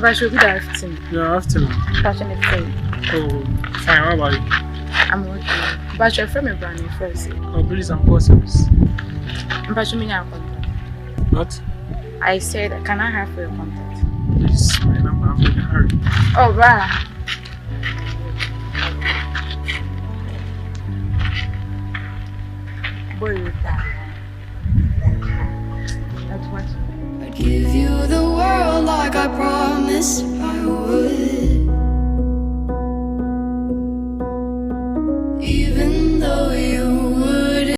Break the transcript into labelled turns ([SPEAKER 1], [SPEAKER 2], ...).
[SPEAKER 1] But should be the afternoon.
[SPEAKER 2] Yeah, afternoon.
[SPEAKER 1] Passion is free.
[SPEAKER 2] Oh, fine. How about you?
[SPEAKER 1] I'm okay. But your friend is brand new first.
[SPEAKER 2] Oh, please, I'm call service.
[SPEAKER 1] But you mean your contact?
[SPEAKER 2] What?
[SPEAKER 1] I said, can I have your contact?
[SPEAKER 2] This is my number. I'm in a hurry.
[SPEAKER 1] Oh, right. Boy, you die. That's what.
[SPEAKER 3] I'd give you the world like I promised.